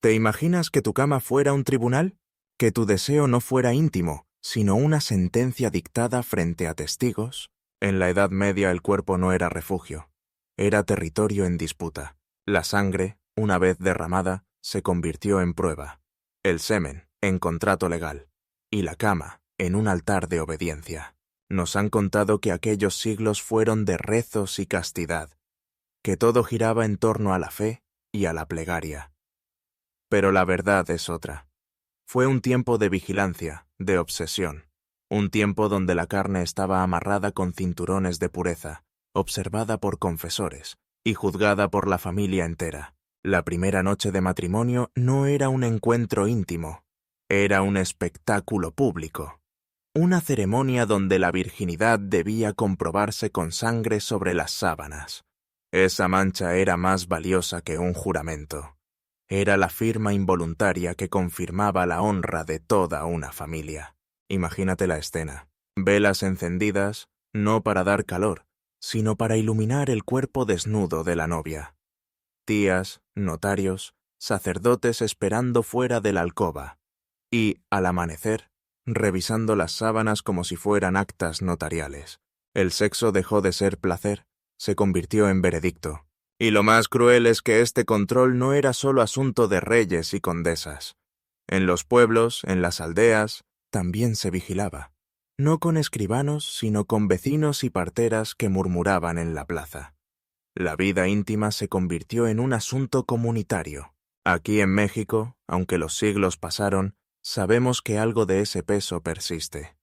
¿Te imaginas que tu cama fuera un tribunal? ¿Que tu deseo no fuera íntimo, sino una sentencia dictada frente a testigos? En la Edad Media el cuerpo no era refugio, era territorio en disputa. La sangre, una vez derramada, se convirtió en prueba, el semen en contrato legal, y la cama en un altar de obediencia. Nos han contado que aquellos siglos fueron de rezos y castidad, que todo giraba en torno a la fe y a la plegaria. Pero la verdad es otra. Fue un tiempo de vigilancia, de obsesión, un tiempo donde la carne estaba amarrada con cinturones de pureza, observada por confesores y juzgada por la familia entera. La primera noche de matrimonio no era un encuentro íntimo, era un espectáculo público, una ceremonia donde la virginidad debía comprobarse con sangre sobre las sábanas. Esa mancha era más valiosa que un juramento. Era la firma involuntaria que confirmaba la honra de toda una familia. Imagínate la escena. Velas encendidas, no para dar calor, sino para iluminar el cuerpo desnudo de la novia. Tías, notarios, sacerdotes esperando fuera de la alcoba. Y, al amanecer, revisando las sábanas como si fueran actas notariales. El sexo dejó de ser placer, se convirtió en veredicto. Y lo más cruel es que este control no era solo asunto de reyes y condesas. En los pueblos, en las aldeas, también se vigilaba. No con escribanos, sino con vecinos y parteras que murmuraban en la plaza. La vida íntima se convirtió en un asunto comunitario. Aquí en México, aunque los siglos pasaron, sabemos que algo de ese peso persiste.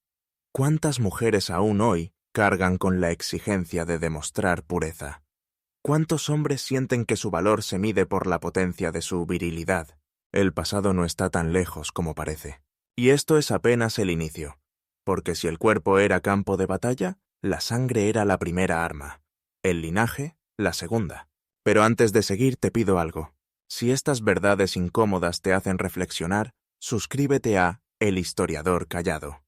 ¿Cuántas mujeres aún hoy cargan con la exigencia de demostrar pureza? ¿Cuántos hombres sienten que su valor se mide por la potencia de su virilidad? El pasado no está tan lejos como parece. Y esto es apenas el inicio, porque si el cuerpo era campo de batalla, la sangre era la primera arma, el linaje, la segunda. Pero antes de seguir te pido algo. Si estas verdades incómodas te hacen reflexionar, suscríbete a El Historiador Callado.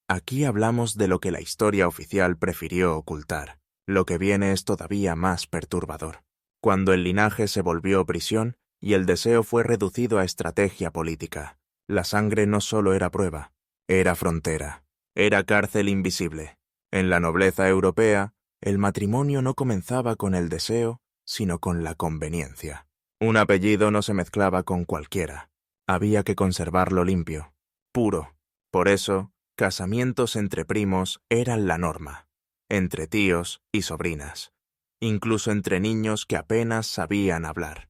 Aquí hablamos de lo que la historia oficial prefirió ocultar. Lo que viene es todavía más perturbador. Cuando el linaje se volvió prisión y el deseo fue reducido a estrategia política, la sangre no solo era prueba, era frontera, era cárcel invisible. En la nobleza europea, el matrimonio no comenzaba con el deseo, sino con la conveniencia. Un apellido no se mezclaba con cualquiera. Había que conservarlo limpio, puro. Por eso, casamientos entre primos eran la norma. Entre tíos y sobrinas, incluso entre niños que apenas sabían hablar.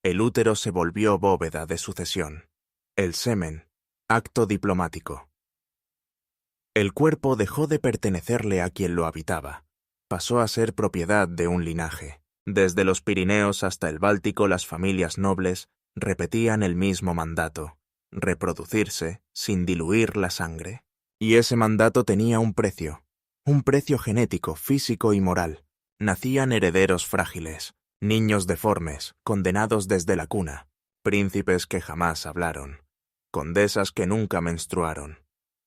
El útero se volvió bóveda de sucesión. El semen, acto diplomático. El cuerpo dejó de pertenecerle a quien lo habitaba. Pasó a ser propiedad de un linaje. Desde los Pirineos hasta el Báltico las familias nobles repetían el mismo mandato: reproducirse sin diluir la sangre. Y ese mandato tenía un precio genético, físico y moral. Nacían herederos frágiles, niños deformes, condenados desde la cuna, príncipes que jamás hablaron, condesas que nunca menstruaron,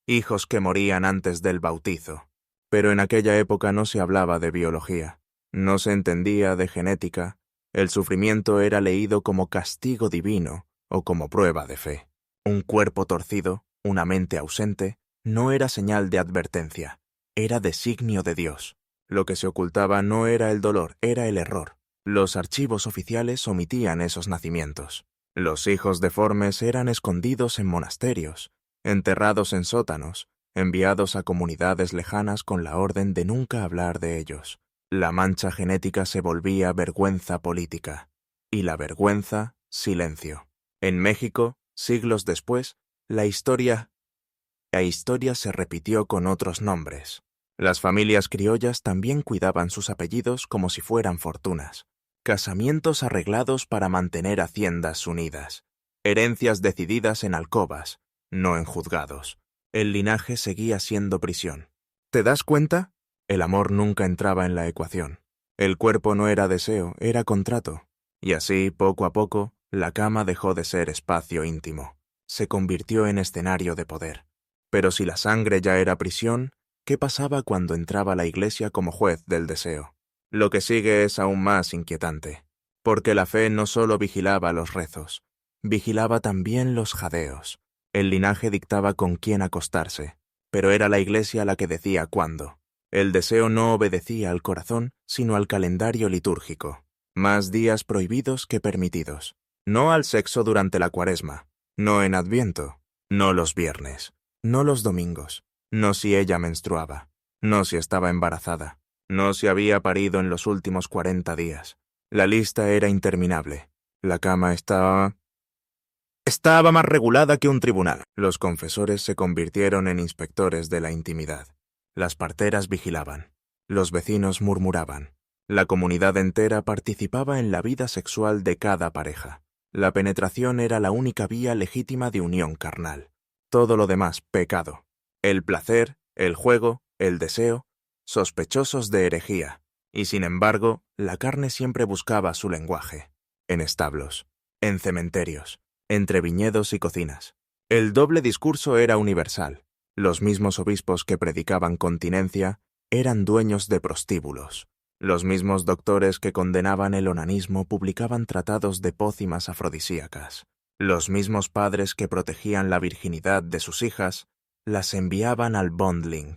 hijos que morían antes del bautizo. Pero en aquella época no se hablaba de biología, no se entendía de genética, el sufrimiento era leído como castigo divino o como prueba de fe. Un cuerpo torcido, una mente ausente, no era señal de advertencia. Era designio de Dios. Lo que se ocultaba no era el dolor, era el error. Los archivos oficiales omitían esos nacimientos. Los hijos deformes eran escondidos en monasterios, enterrados en sótanos, enviados a comunidades lejanas con la orden de nunca hablar de ellos. La mancha genética se volvía vergüenza política. Y la vergüenza, silencio. En México, siglos después, la historia se repitió con otros nombres. Las familias criollas también cuidaban sus apellidos como si fueran fortunas. Casamientos arreglados para mantener haciendas unidas. Herencias decididas en alcobas, no en juzgados. El linaje seguía siendo prisión. ¿Te das cuenta? El amor nunca entraba en la ecuación. El cuerpo no era deseo, era contrato. Y así, poco a poco, la cama dejó de ser espacio íntimo. Se convirtió en escenario de poder. Pero si la sangre ya era prisión, ¿qué pasaba cuando entraba la Iglesia como juez del deseo? Lo que sigue es aún más inquietante. porque la fe no solo vigilaba los rezos, vigilaba también los jadeos. El linaje dictaba con quién acostarse, pero era la Iglesia la que decía cuándo. El deseo no obedecía al corazón, sino al calendario litúrgico. Más días prohibidos que permitidos. No al sexo durante la Cuaresma, no en Adviento, no los viernes, no los domingos, no si ella menstruaba, no si estaba embarazada, no si había parido en los últimos 40 días. La lista era interminable. La cama estaba más regulada que un tribunal. Los confesores se convirtieron en inspectores de la intimidad. Las parteras vigilaban. Los vecinos murmuraban. La comunidad entera participaba en la vida sexual de cada pareja. La penetración era la única vía legítima de unión carnal. Todo lo demás, pecado. El placer, el juego, el deseo, sospechosos de herejía. Y sin embargo, la carne siempre buscaba su lenguaje. En establos, en cementerios, entre viñedos y cocinas. El doble discurso era universal. Los mismos obispos que predicaban continencia eran dueños de prostíbulos. Los mismos doctores que condenaban el onanismo publicaban tratados de pócimas afrodisíacas. Los mismos padres que protegían la virginidad de sus hijas las enviaban al bondling.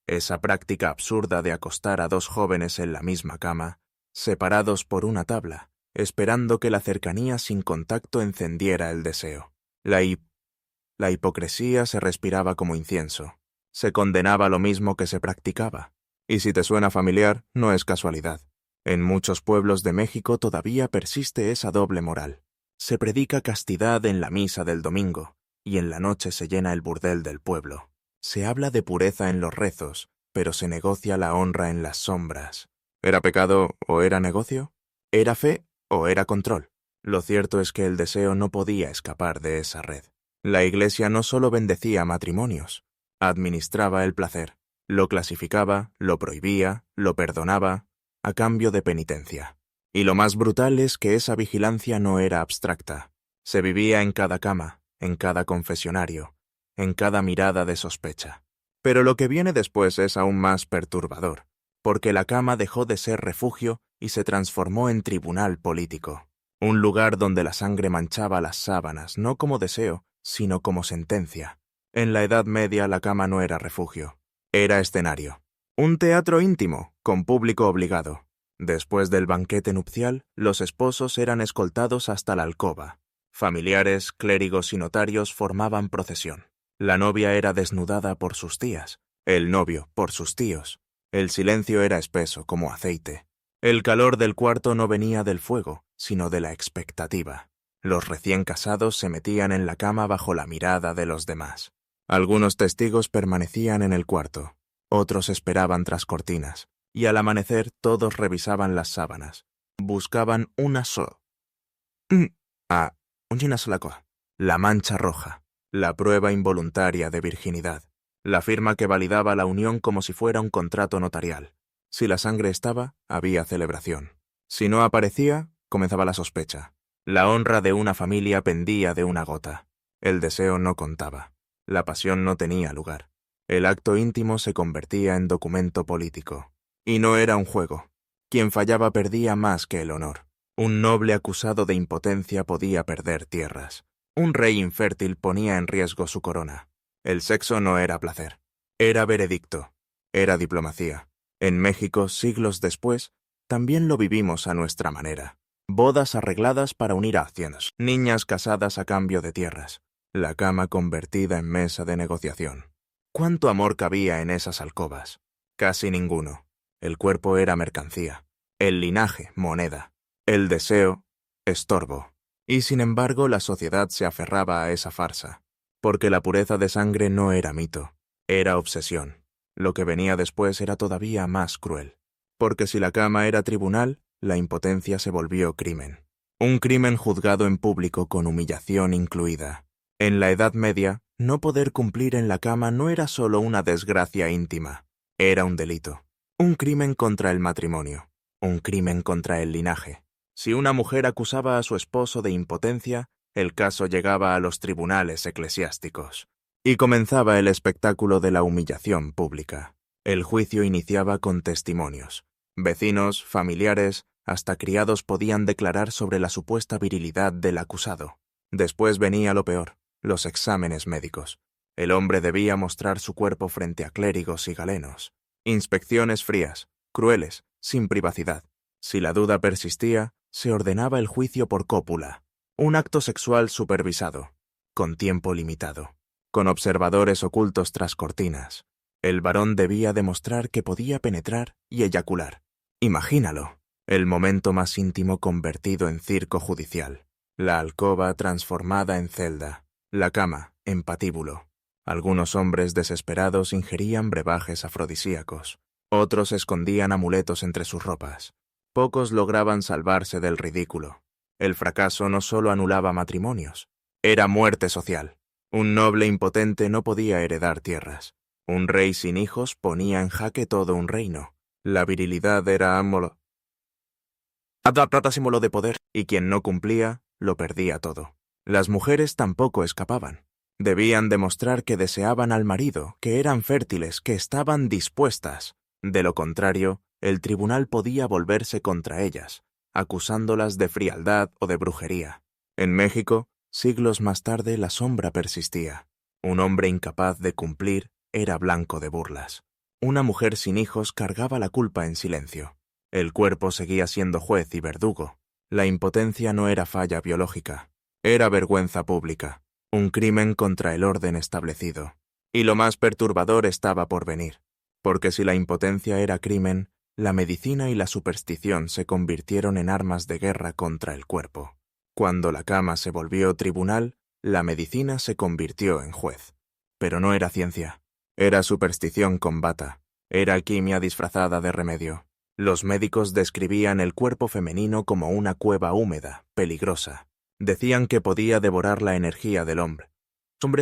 Esa práctica absurda de acostar a dos jóvenes en la misma cama, separados por una tabla, esperando que la cercanía sin contacto encendiera el deseo. La hipocresía se respiraba como incienso. Se condenaba lo mismo que se practicaba. Y si te suena familiar, no es casualidad. En muchos pueblos de México todavía persiste esa doble moral. Se predica castidad en la misa del domingo, y en la noche se llena el burdel del pueblo. Se habla de pureza en los rezos, pero se negocia la honra en las sombras. ¿Era pecado o era negocio? ¿Era fe o era control? Lo cierto es que el deseo no podía escapar de esa red. La Iglesia no solo bendecía matrimonios, administraba el placer, lo clasificaba, lo prohibía, lo perdonaba, a cambio de penitencia. Y lo más brutal es que esa vigilancia no era abstracta. Se vivía en cada cama, en cada confesionario, en cada mirada de sospecha. Pero lo que viene después es aún más perturbador, porque la cama dejó de ser refugio y se transformó en tribunal político. Un lugar donde la sangre manchaba las sábanas, no como deseo, sino como sentencia. En la Edad Media la cama no era refugio, era escenario. Un teatro íntimo, con público obligado. Después del banquete nupcial, los esposos eran escoltados hasta la alcoba. Familiares, clérigos y notarios formaban procesión. La novia era desnudada por sus tías, el novio por sus tíos. El silencio era espeso como aceite. El calor del cuarto no venía del fuego, sino de la expectativa. Los recién casados se metían en la cama bajo la mirada de los demás. Algunos testigos permanecían en el cuarto, otros esperaban tras cortinas, y al amanecer todos revisaban las sábanas. Buscaban una la mancha roja, la prueba involuntaria de virginidad, la firma que validaba la unión como si fuera un contrato notarial. Si la sangre estaba, había celebración. Si no aparecía, comenzaba la sospecha. La honra de una familia pendía de una gota. El deseo no contaba. La pasión no tenía lugar. El acto íntimo se convertía en documento político. Y no era un juego. Quien fallaba perdía más que el honor. Un noble acusado de impotencia podía perder tierras. Un rey infértil ponía en riesgo su corona. El sexo no era placer. Era veredicto. Era diplomacia. En México, siglos después, también lo vivimos a nuestra manera. Bodas arregladas para unir a haciendas. Niñas casadas a cambio de tierras. La cama convertida en mesa de negociación. ¿Cuánto amor cabía en esas alcobas? Casi ninguno. El cuerpo era mercancía. El linaje, moneda. El deseo, estorbo. Y sin embargo, la sociedad se aferraba a esa farsa. Porque la pureza de sangre no era mito. Era obsesión. Lo que venía después era todavía más cruel. Porque si la cama era tribunal, la impotencia se volvió crimen. Un crimen juzgado en público con humillación incluida. En la Edad Media, no poder cumplir en la cama no era solo una desgracia íntima, era un delito. Un crimen contra el matrimonio, un crimen contra el linaje. Si una mujer acusaba a su esposo de impotencia, el caso llegaba a los tribunales eclesiásticos. Y comenzaba el espectáculo de la humillación pública. El juicio iniciaba con testimonios. Vecinos, familiares, Hasta criados podían declarar sobre la supuesta virilidad del acusado. Después venía lo peor, los exámenes médicos. El hombre debía mostrar su cuerpo frente a clérigos y galenos. Inspecciones frías, crueles, sin privacidad. Si la duda persistía, se ordenaba el juicio por cópula, un acto sexual supervisado, con tiempo limitado, con observadores ocultos tras cortinas. El varón debía demostrar que podía penetrar y eyacular. Imagínalo, el momento más íntimo convertido en circo judicial, la alcoba transformada en celda, la cama en patíbulo. Algunos hombres desesperados ingerían brebajes afrodisíacos, otros escondían amuletos entre sus ropas. Pocos lograban salvarse del ridículo. El fracaso no solo anulaba matrimonios, era muerte social. Un noble impotente no podía heredar tierras. Un rey sin hijos ponía en jaque todo un reino. La virilidad era símbolo de poder, y quien no cumplía, lo perdía todo. Las mujeres tampoco escapaban. Debían demostrar que deseaban al marido, que eran fértiles, que estaban dispuestas. De lo contrario, el tribunal podía volverse contra ellas, acusándolas de frialdad o de brujería. En México, siglos más tarde, la sombra persistía. Un hombre incapaz de cumplir era blanco de burlas. Una mujer sin hijos cargaba la culpa en silencio. El cuerpo seguía siendo juez y verdugo. La impotencia no era falla biológica, era vergüenza pública, un crimen contra el orden establecido. Y lo más perturbador estaba por venir, porque si la impotencia era crimen, la medicina y la superstición se convirtieron en armas de guerra contra el cuerpo. Cuando la cama se volvió tribunal, la medicina se convirtió en juez. Pero no era ciencia, era superstición con bata, era alquimia disfrazada de remedio. Los médicos describían el cuerpo femenino como una cueva húmeda, peligrosa. Decían que podía devorar la energía del hombre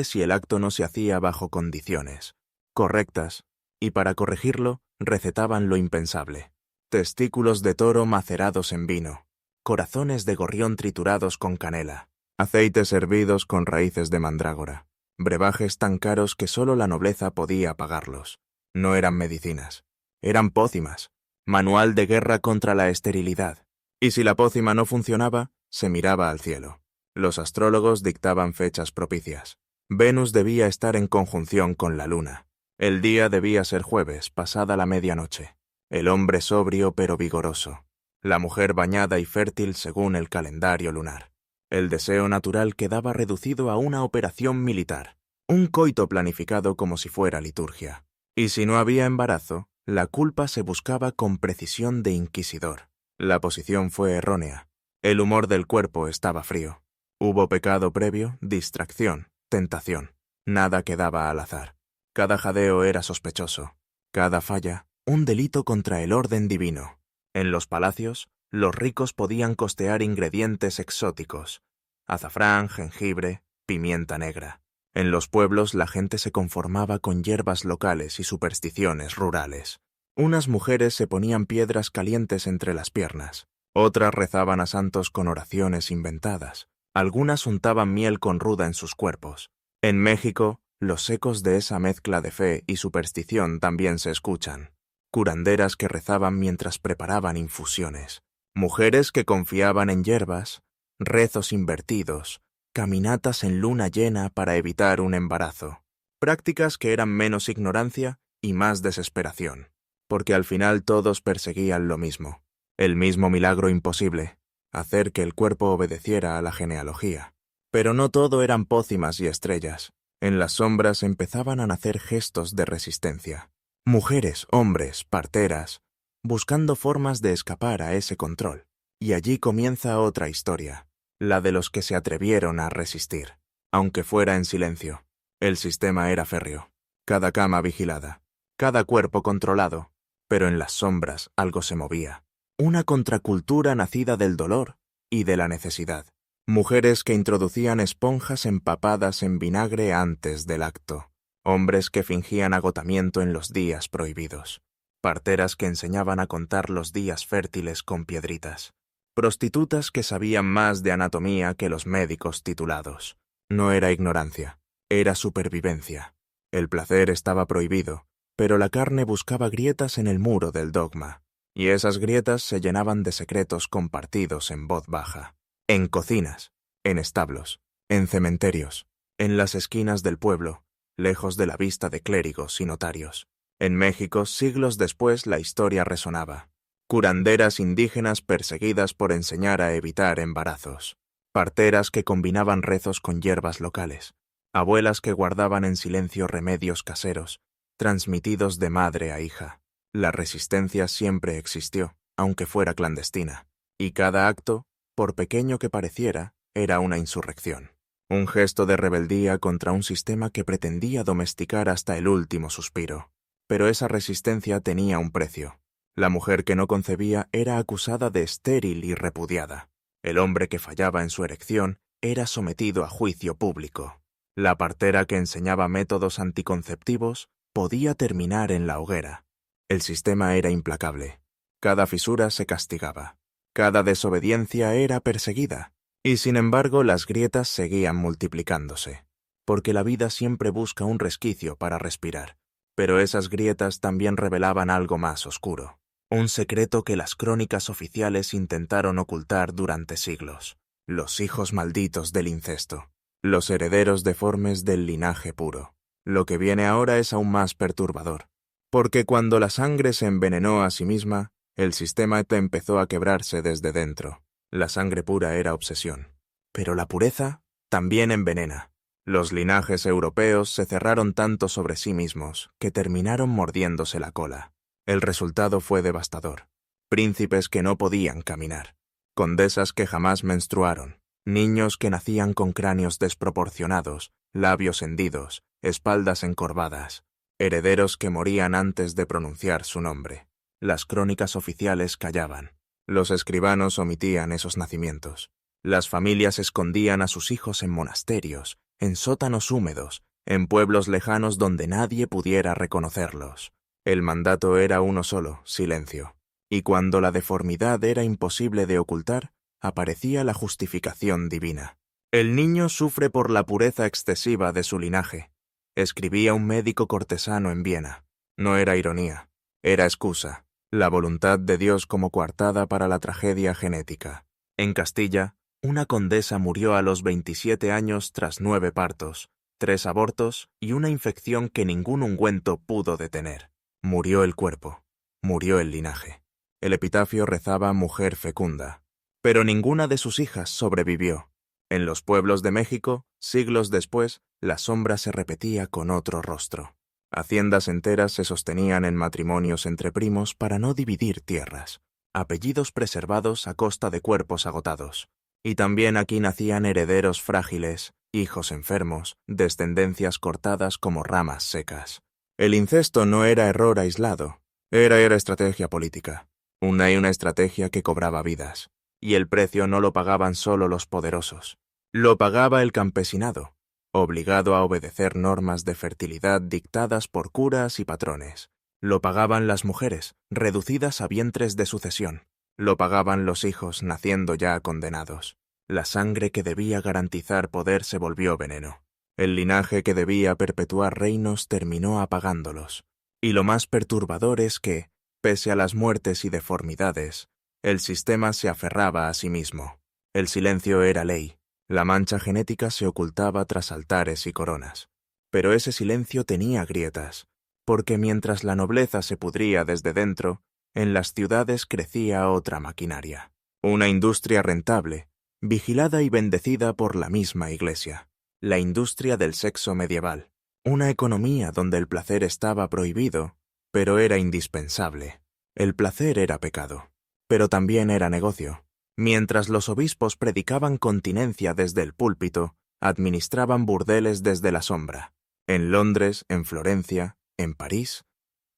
si el acto no se hacía bajo condiciones correctas, y para corregirlo, recetaban lo impensable. Testículos de toro macerados en vino, corazones de gorrión triturados con canela, aceites hervidos con raíces de mandrágora, brebajes tan caros que solo la nobleza podía pagarlos. No eran medicinas, eran pócimas, manual de guerra contra la esterilidad. Y si la pócima no funcionaba, se miraba al cielo. Los astrólogos dictaban fechas propicias. Venus debía estar en conjunción con la luna. El día debía ser jueves, pasada la medianoche. El hombre sobrio pero vigoroso. La mujer bañada y fértil según el calendario lunar. El deseo natural quedaba reducido a una operación militar. Un coito planificado como si fuera liturgia. Y si no había embarazo, la culpa se buscaba con precisión de inquisidor. La posición fue errónea. El humor del cuerpo estaba frío. Hubo pecado previo, distracción, tentación. Nada quedaba al azar. Cada jadeo era sospechoso. Cada falla, un delito contra el orden divino. En los palacios, los ricos podían costear ingredientes exóticos. Azafrán, jengibre, pimienta negra. En los pueblos la gente se conformaba con hierbas locales y supersticiones rurales. Unas mujeres se ponían piedras calientes entre las piernas. Otras rezaban a santos con oraciones inventadas. Algunas untaban miel con ruda en sus cuerpos. En México, los ecos de esa mezcla de fe y superstición también se escuchan. Curanderas que rezaban mientras preparaban infusiones. Mujeres que confiaban en hierbas, rezos invertidos, caminatas en luna llena para evitar un embarazo. Prácticas que eran menos ignorancia y más desesperación. Porque al final todos perseguían lo mismo. El mismo milagro imposible, hacer que el cuerpo obedeciera a la genealogía. Pero no todo eran pócimas y estrellas. En las sombras empezaban a nacer gestos de resistencia. Mujeres, hombres, parteras, buscando formas de escapar a ese control. Y allí comienza otra historia, la de los que se atrevieron a resistir. Aunque fuera en silencio, el sistema era férreo. Cada cama vigilada, cada cuerpo controlado. Pero en las sombras algo se movía. Una contracultura nacida del dolor y de la necesidad. Mujeres que introducían esponjas empapadas en vinagre antes del acto. Hombres que fingían agotamiento en los días prohibidos. Parteras que enseñaban a contar los días fértiles con piedritas. Prostitutas que sabían más de anatomía que los médicos titulados. No era ignorancia, era supervivencia. El placer estaba prohibido, pero la carne buscaba grietas en el muro del dogma. y esas grietas se llenaban de secretos compartidos en voz baja. En cocinas, en establos, en cementerios, en las esquinas del pueblo, lejos de la vista de clérigos y notarios. En México, siglos después, la historia resonaba. Curanderas indígenas perseguidas por enseñar a evitar embarazos. Parteras que combinaban rezos con hierbas locales. Abuelas que guardaban en silencio remedios caseros, transmitidos de madre a hija. La resistencia siempre existió, aunque fuera clandestina. Y cada acto, por pequeño que pareciera, era una insurrección. Un gesto de rebeldía contra un sistema que pretendía domesticar hasta el último suspiro. Pero esa resistencia tenía un precio. La mujer que no concebía era acusada de estéril y repudiada. El hombre que fallaba en su erección era sometido a juicio público. La partera que enseñaba métodos anticonceptivos podía terminar en la hoguera. El sistema era implacable. Cada fisura se castigaba. Cada desobediencia era perseguida. Y sin embargo las grietas seguían multiplicándose. Porque la vida siempre busca un resquicio para respirar. Pero esas grietas también revelaban algo más oscuro. Un secreto que las crónicas oficiales intentaron ocultar durante siglos. Los hijos malditos del incesto. Los herederos deformes del linaje puro. Lo que viene ahora es aún más perturbador. Porque cuando la sangre se envenenó a sí misma, el sistema empezó a quebrarse desde dentro. La sangre pura era obsesión. Pero la pureza también envenena. Los linajes europeos se cerraron tanto sobre sí mismos que terminaron mordiéndose la cola. El resultado fue devastador. Príncipes que no podían caminar. Condesas que jamás menstruaron. Niños que nacían con cráneos desproporcionados, labios hendidos, espaldas encorvadas. Herederos que morían antes de pronunciar su nombre. Las crónicas oficiales callaban. Los escribanos omitían esos nacimientos. Las familias escondían a sus hijos en monasterios, en sótanos húmedos, en pueblos lejanos donde nadie pudiera reconocerlos. El mandato era uno solo, silencio. Y cuando la deformidad era imposible de ocultar, aparecía la justificación divina. El niño sufre por la pureza excesiva de su linaje. Escribía un médico cortesano en Viena. No era ironía, era excusa. La voluntad de Dios como coartada para la tragedia genética. En Castilla, una condesa murió a los 27 años tras 9 partos, 3 abortos y una infección que ningún ungüento pudo detener. Murió el cuerpo, murió el linaje. El epitafio rezaba mujer fecunda. Pero ninguna de sus hijas sobrevivió. En los pueblos de México, siglos después, la sombra se repetía con otro rostro. Haciendas enteras se sostenían en matrimonios entre primos para no dividir tierras. Apellidos preservados a costa de cuerpos agotados. Y también aquí nacían herederos frágiles, hijos enfermos, descendencias cortadas como ramas secas. El incesto no era error aislado, era estrategia política. Una estrategia que cobraba vidas. Y el precio no lo pagaban solo los poderosos. Lo pagaba el campesinado, obligado a obedecer normas de fertilidad dictadas por curas y patrones. Lo pagaban las mujeres, reducidas a vientres de sucesión. Lo pagaban los hijos, naciendo ya condenados. La sangre que debía garantizar poder se volvió veneno. El linaje que debía perpetuar reinos terminó apagándolos. Y lo más perturbador es que, pese a las muertes y deformidades, el sistema se aferraba a sí mismo. El silencio era ley. La mancha genética se ocultaba tras altares y coronas. Pero ese silencio tenía grietas, porque mientras la nobleza se pudría desde dentro, en las ciudades crecía otra maquinaria. Una industria rentable, vigilada y bendecida por la misma Iglesia. La industria del sexo medieval. Una economía donde el placer estaba prohibido, pero era indispensable. El placer era pecado, pero también era negocio. Mientras los obispos predicaban continencia desde el púlpito, administraban burdeles desde la sombra. En Londres, en Florencia, en París,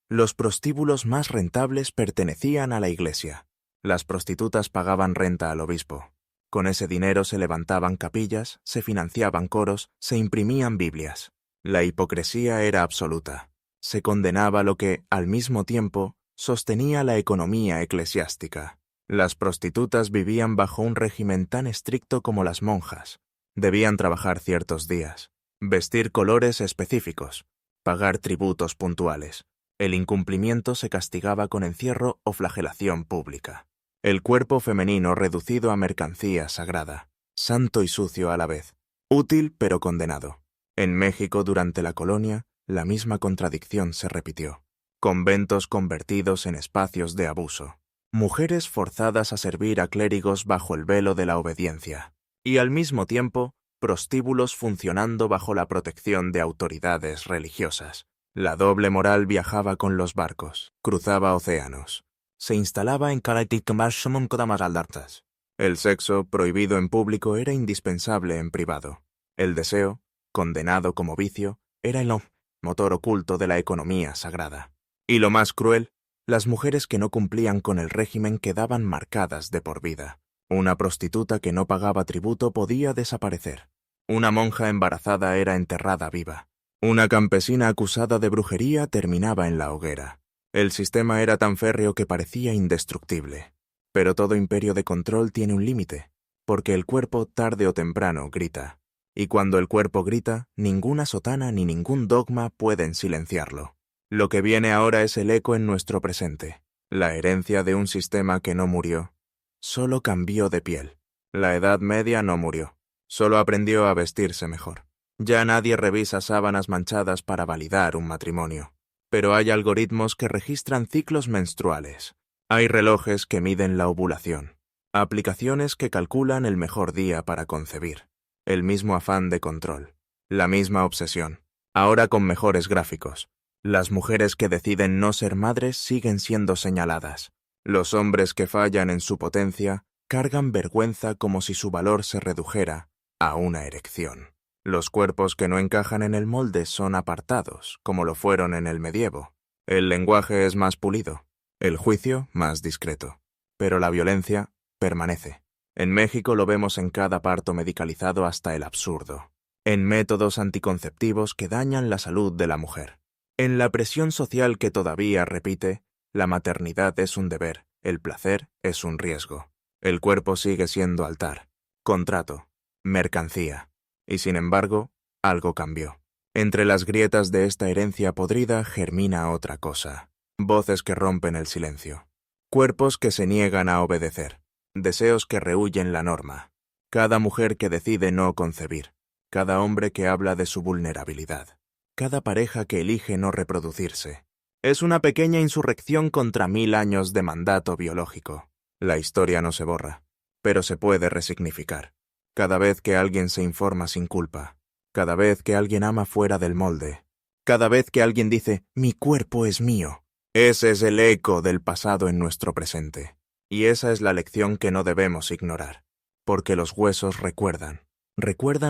los prostíbulos más rentables pertenecían a la Iglesia. Las prostitutas pagaban renta al obispo. Con ese dinero se levantaban capillas, se financiaban coros, se imprimían Biblias. La hipocresía era absoluta. Se condenaba lo que, al mismo tiempo, sostenía la economía eclesiástica. Las prostitutas vivían bajo un régimen tan estricto como las monjas. Debían trabajar ciertos días, vestir colores específicos, pagar tributos puntuales. El incumplimiento se castigaba con encierro o flagelación pública. El cuerpo femenino reducido a mercancía sagrada, santo y sucio a la vez, útil pero condenado. En México, durante la colonia, la misma contradicción se repitió. Conventos convertidos en espacios de abuso. Mujeres forzadas a servir a clérigos bajo el velo de la obediencia. Y al mismo tiempo, prostíbulos funcionando bajo la protección de autoridades religiosas. La doble moral viajaba con los barcos, cruzaba océanos. Se instalaba en Calatic-Marsham-Kodamas-Aldartas. El sexo, prohibido en público, era indispensable en privado. El deseo, condenado como vicio, era el motor oculto de la economía sagrada. Y lo más cruel, las mujeres que no cumplían con el régimen quedaban marcadas de por vida. Una prostituta que no pagaba tributo podía desaparecer. Una monja embarazada era enterrada viva. Una campesina acusada de brujería terminaba en la hoguera. El sistema era tan férreo que parecía indestructible. Pero todo imperio de control tiene un límite, porque el cuerpo tarde o temprano grita. Y cuando el cuerpo grita, ninguna sotana ni ningún dogma pueden silenciarlo. Lo que viene ahora es el eco en nuestro presente, la herencia de un sistema que no murió, solo cambió de piel. La Edad Media no murió, solo aprendió a vestirse mejor. Ya nadie revisa sábanas manchadas para validar un matrimonio. Pero hay algoritmos que registran ciclos menstruales. Hay relojes que miden la ovulación. Aplicaciones que calculan el mejor día para concebir. El mismo afán de control. La misma obsesión. Ahora con mejores gráficos. Las mujeres que deciden no ser madres siguen siendo señaladas. Los hombres que fallan en su potencia cargan vergüenza como si su valor se redujera a una erección. Los cuerpos que no encajan en el molde son apartados, como lo fueron en el medievo. El lenguaje es más pulido, el juicio más discreto. Pero la violencia permanece. En México lo vemos en cada parto medicalizado hasta el absurdo. En métodos anticonceptivos que dañan la salud de la mujer. En la presión social que todavía repite, la maternidad es un deber, el placer es un riesgo. El cuerpo sigue siendo altar, contrato, mercancía. Y sin embargo, algo cambió. Entre las grietas de esta herencia podrida germina otra cosa. Voces que rompen el silencio. Cuerpos que se niegan a obedecer. Deseos que rehúyen la norma. Cada mujer que decide no concebir. Cada hombre que habla de su vulnerabilidad. Cada pareja que elige no reproducirse. Es una pequeña insurrección contra 1000 años de mandato biológico. La historia no se borra, pero se puede resignificar. Cada vez que alguien se informa sin culpa, cada vez que alguien ama fuera del molde, cada vez que alguien dice, mi cuerpo es mío, ese es el eco del pasado en nuestro presente. Y esa es la lección que no debemos ignorar, porque los huesos recuerdan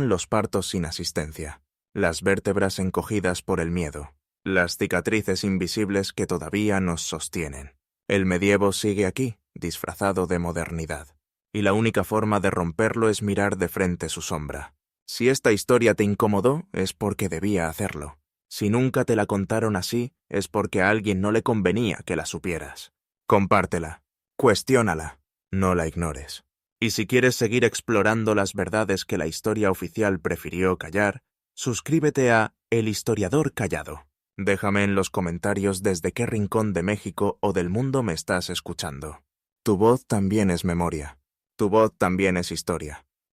los partos sin asistencia, las vértebras encogidas por el miedo, las cicatrices invisibles que todavía nos sostienen. El medievo sigue aquí, disfrazado de modernidad. Y la única forma de romperlo es mirar de frente su sombra. Si esta historia te incomodó, es porque debía hacerlo. Si nunca te la contaron así, es porque a alguien no le convenía que la supieras. Compártela, cuestiónala, no la ignores. Y si quieres seguir explorando las verdades que la historia oficial prefirió callar, suscríbete a El Historiador Callado. Déjame en los comentarios desde qué rincón de México o del mundo me estás escuchando. Tu voz también es memoria. Tu voz también es historia.